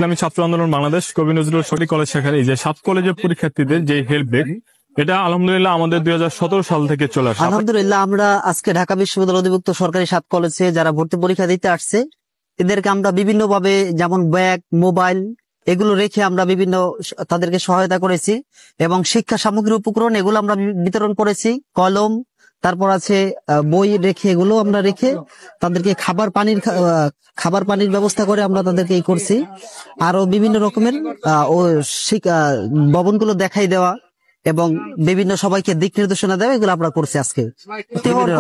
ইসলামী ছাত্র আন্দোলন বাংলাদেশ কবি নজরুল সরকারি কলেজ শাখার এই যে 7 কলেজের পরীক্ষার্থীদের যে হেল্প ডেস্ক, এটা আলহামদুলিল্লাহ আমাদের 2017 সাল থেকে চলে আসে। আলহামদুলিল্লাহ আমরা আজকে ঢাকা বিশ্ববিদ্যালয় অধিভুক্ত সরকারি 7 কলেজে যারা ভর্তি পরীক্ষা দিতে আসছে এদেরকে আমরা বিভিন্ন ভাবে যেমন ব্যাগ, মোবাইল এগুলো রেখে আমরা বিভিন্ন তাদেরকে সহায়তা করেছি এবং শিক্ষা সামগ্রী উপকরণ এগুলো আমরা বিতরণ করেছি। কলম, তারপর আছে বই রেখে এগুলো আমরা রেখে তাদেরকে খাবার পানির ব্যবস্থা করে আমরা তাদেরকে এই করছি। আরো বিভিন্ন রকমের ভবনগুলো দেখাই দেওয়া এবং বিভিন্ন সবাইকে দিক নির্দেশনা দেওয়া এগুলো আমরা করছি। আজকে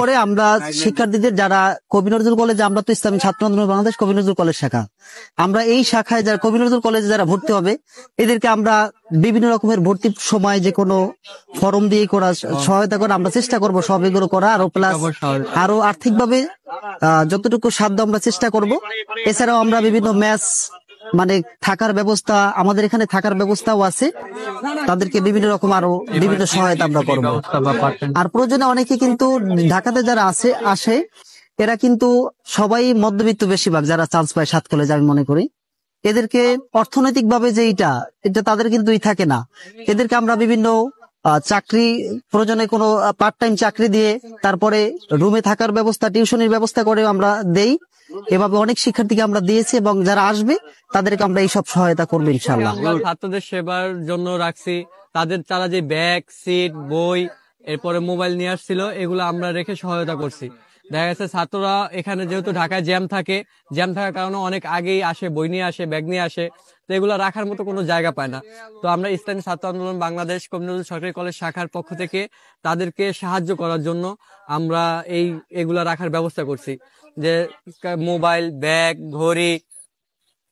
পরে আমরা শিক্ষার্থীদের যারা কবি নজরুল কলেজে, আমরা তো ইসলামী ছাত্র আন্দোলন বাংলাদেশ কবি নজরুল কলেজ শাখা, আমরা এই শাখায় যারা কবি নজরুল কলেজে যারা ভর্তি হবে এদেরকে আমরা বিভিন্ন রকমের ভর্তির সময় যে কোনো ফর্ম দিয়ে করা সহায়তা করা আমরা চেষ্টা করব, সব এগুলো করা। আরো প্লাস আরো আর্থিকভাবে যতটুকু সাধ্য আমরা চেষ্টা করব। এছাড়াও আমরা বিভিন্ন ম্যাচ মানে থাকার ব্যবস্থা, আমাদের এখানে থাকার ব্যবস্থাও আছে, তাদেরকে বিভিন্ন রকম আরো বিভিন্ন সহায়তা আমরা করবো। আর প্রয়োজনে অনেকে কিন্তু ঢাকাতে যারা আসে এরা কিন্তু সবাই মধ্যবিত্ত, বেশিরভাগ যারা চান্স পায় 7 কলেজে আমি মনে করি এদেরকে অর্থনৈতিক ভাবে যে এটা তাদের কিন্তু থাকে না। এদেরকে আমরা বিভিন্ন চাকরি, প্রয়োজনে কোনো পার্ট টাইম চাকরি দিয়ে তারপরে রুমে থাকার ব্যবস্থা, টিউশনের ব্যবস্থা করে আমরা দেই। এভাবে অনেক শিক্ষার্থীকে আমরা দিয়েছি এবং যারা আসবে তাদেরকে আমরা এইসব সহায়তা করবো ইনশাআল্লাহ। ছাত্রদের সেবার জন্য রাখছি, তারা যে ব্যাগ, সিট, বই, এরপরে মোবাইল নিয়ে আসছিল এগুলো আমরা রেখে সহায়তা করছি। দেখা গেছে ছাত্ররা এখানে যেহেতু ঢাকায় জ্যাম থাকার কারণে অনেক আগেই আসে, বই নিয়ে আসে, ব্যাগ নিয়ে আসে, তো এগুলো রাখার মতো কোনো জায়গা পায় না। তো আমরা ইসলামী ছাত্র আন্দোলন বাংলাদেশ কবি নজরুল সরকারি কলেজ শাখার পক্ষ থেকে তাদেরকে সাহায্য করার জন্য আমরা এগুলা রাখার ব্যবস্থা করছি, যে মোবাইল, ব্যাগ, ঘড়ি,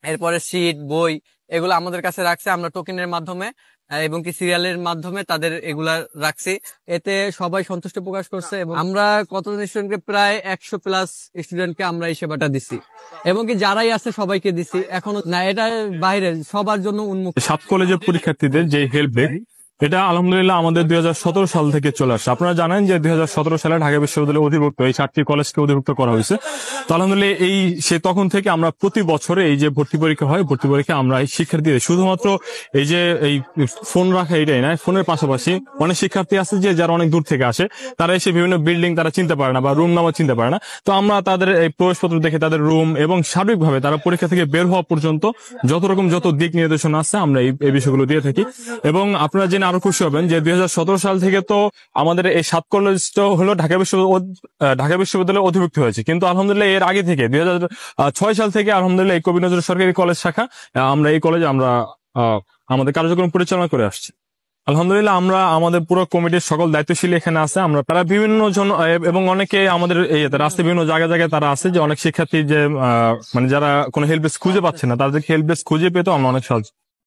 এরপরে সিট, বই এগুলো আমাদের কাছে রাখছে। আমরা টোকেনের মাধ্যমে এবং কি সিরিয়ালের মাধ্যমে তাদের এগুলা রাখছি। এতে সবাই সন্তুষ্ট প্রকাশ করছে এবং আমরা কতজন স্টুডেন্টকে, প্রায় 100+ স্টুডেন্টকে আমরা এই সেবাটা দিচ্ছি এবং কি যারাই আছে সবাইকে দিচ্ছি। এখনো না, এটা বাইরে সবার জন্য উন্মুক্ত। 7 কলেজের পরীক্ষার্থীদের যে হেল্প ডেস্ক, এটা আলহামদুলিল্লাহ আমাদের 2017 সাল থেকে চলে আসছে। আপনারা জানেন যে 2017 সালে ঢাকা বিশ্ববিদ্যালয়ে অধিভুক্ত এই 7টি কলেজকে অধিভুক্ত করা হয়েছে। তো আলহামদুলিল্লাহ তখন থেকে আমরা প্রতি বছরে এই যে ভর্তি পরীক্ষা হয়, ভর্তি পরীক্ষা আমরা এই শিক্ষার্থীদের শুধুমাত্র এই ফোন রাখা এটাই না, ফোনের পাশাপাশি অনেক শিক্ষার্থী আছে যে যারা অনেক দূর থেকে আসে, তারা এসে বিভিন্ন বিল্ডিং তারা চিনতে পারে না বা রুম নাম্বার চিনতে পারে না। তো আমরা তাদের এই প্রবেশপত্র দেখে তাদের রুম এবং সার্বিকভাবে তারা পরীক্ষা থেকে বের হওয়া পর্যন্ত যত দিক নির্দেশনা আছে আমরা এই বিষয়গুলো দিয়ে থাকি। এবং আপনারা জেনে আরো খুশি হবেন যে 2017 সাল থেকে তো আমাদের এই 7 কলেজটা হলো ঢাকা বিশ্ববিদ্যালয়ে অধিভুক্ত হয়েছে, কিন্তু আলহামদুলিল্লাহ এর আগে থেকে 2006 সাল থেকে আলহামদুলিল্লাহ এই কবি নজরুল সরকারি কলেজ শাখা আমরা এই কলেজে আমরা আমাদের কার্যক্রম পরিচালনা করে আসছি। আলহামদুলিল্লাহ আমরা আমাদের পুরো কমিটির সকল দায়িত্বশীল এখানে আছে। আমরা তারা বিভিন্ন জন এবং অনেকে আমাদের রাস্তায় বিভিন্ন জায়গায় তারা আছে, যে অনেক শিক্ষার্থী যে মানে যারা কোনো হেল্প ডেস্ক খুঁজে পাচ্ছে না, তাদেরকে হেল্প ডেস্ক খুঁজে পেতে আমরা অনেক সাহায্য